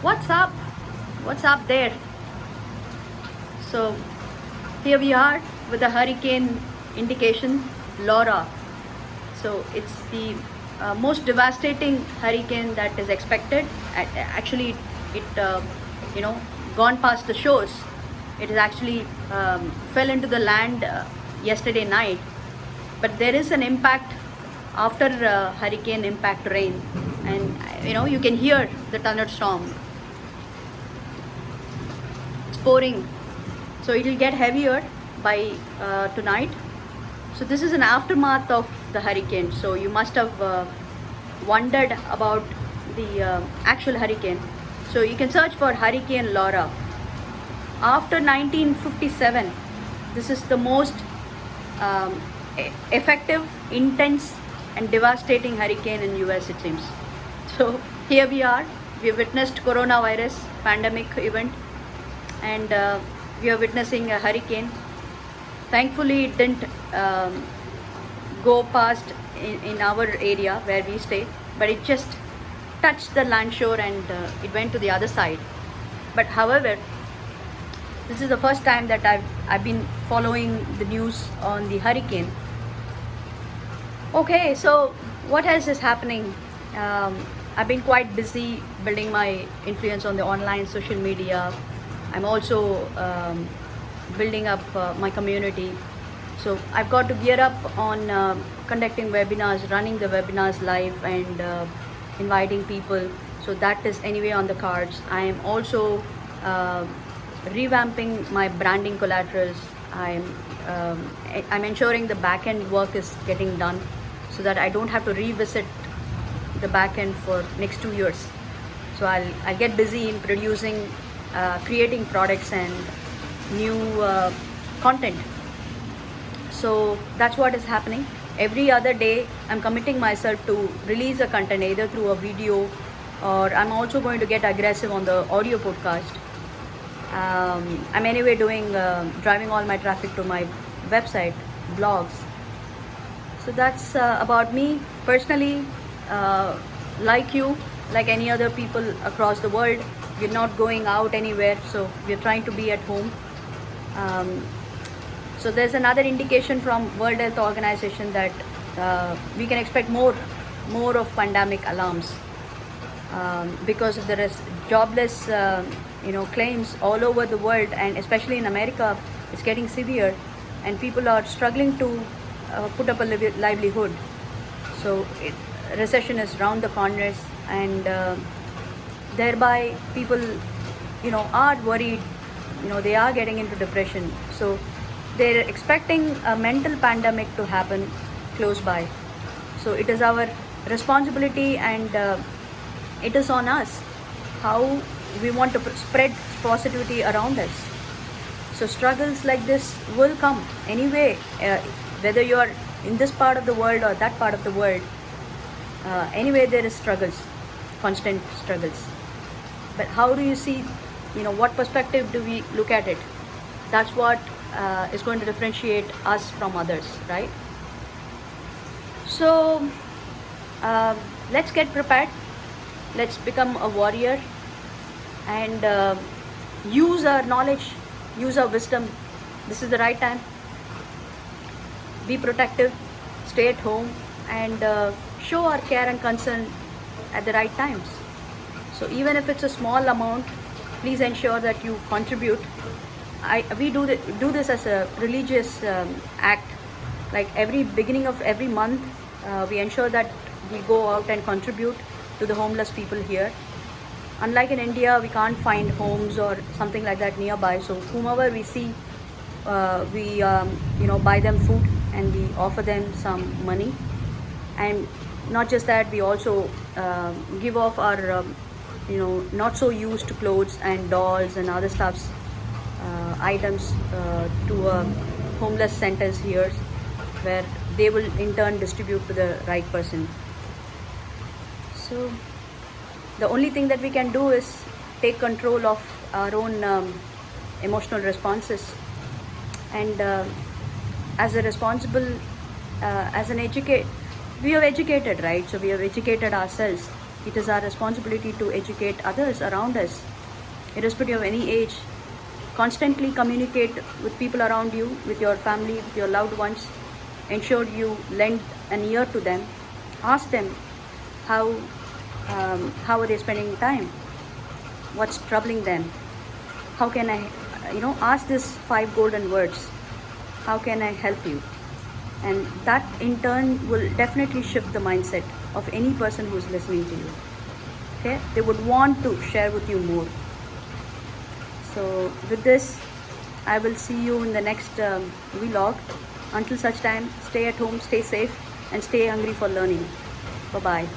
What's up? What's up there? So here we are with the hurricane indication Laura. So it's the most devastating hurricane that is expected. Actually, it you know gone past the shores. It has actually fell into the land yesterday night. But there is an impact after hurricane impact rain, and you can hear the thunderstorm. It's pouring, so it will get heavier by tonight. So this is an aftermath of the hurricane. So you must have wondered about the actual hurricane. So you can search for Hurricane Laura. After 1957, this is the most effective, intense, and devastating hurricane in US, it seems. So here we are. We have witnessed coronavirus pandemic event, and we are witnessing a hurricane. Thankfully, it didn't go past in our area where we stay, but it just touched the land shore and it went to the other side. But however, this is the first time that I've been following the news on the hurricane. Okay, so what else is happening? I've been quite busy building my influence on the online social media. I'm also building up my community. So I've got to gear up on conducting webinars, running the webinars live, and inviting people. So that is anyway on the cards. I am also revamping my branding collaterals. I'm ensuring the back end work is getting done so that I don't have to revisit the back end for next 2 years. So I'll get busy in producing, creating products and new content. So that's what is happening. Every other day I'm committing myself to release a content either through a video, or I'm also going to get aggressive on the audio podcast. I'm anyway doing driving all my traffic to my website, blogs. So that's about me personally. Like you, like any other people across the world, we're not going out anywhere, so we're trying to be at home. So there's another indication from World Health Organization that we can expect more of pandemic alarms because of the jobless claims all over the world, and especially in America it's getting severe, and people are struggling to put up a livelihood. So recession is round the corners, and thereby people are worried. They are getting into depression, so they're expecting a mental pandemic to happen close by. So it is our responsibility, and it is on us how we want to spread positivity around us. So struggles like this will come anyway, whether you are in this part of the world or that part of the world. Anyway, there is struggles, constant struggles. But how do you see, what perspective do we look at it? That's what is going to differentiate us from others, right? So let's get prepared. Let's become a warrior and use our knowledge, use our wisdom. This is the right time. Be protective, stay at home, and show our care and concern at the right times. So even if it's a small amount, please ensure that you contribute. We do this as a religious act. Like every beginning of every month, we ensure that we go out and contribute to the homeless people here. Unlike in India, we can't find homes or something like that nearby. So whomever we see, we buy them food and we offer them some money. And not just that, we also give off our not so used clothes and dolls and other stuffs, items to homeless centers here, where they will in turn distribute to the right person. So the only thing that we can do is take control of our own emotional responses, and as a responsible, as an we have educated, right? So we have educated ourselves. It is our responsibility to educate others around us, irrespective of any age. Constantly communicate with people around you, with your family, with your loved ones. Ensure you lend an ear to them. Ask them how are they spending time, what's troubling them, how can I, ask these 5 golden words, how can I help you? And that in turn will definitely shift the mindset of any person who's listening to you. Okay, they would want to share with you more. So with this, I will see you in the next vlog. Until such time, stay at home, stay safe, and stay hungry for learning. Bye bye.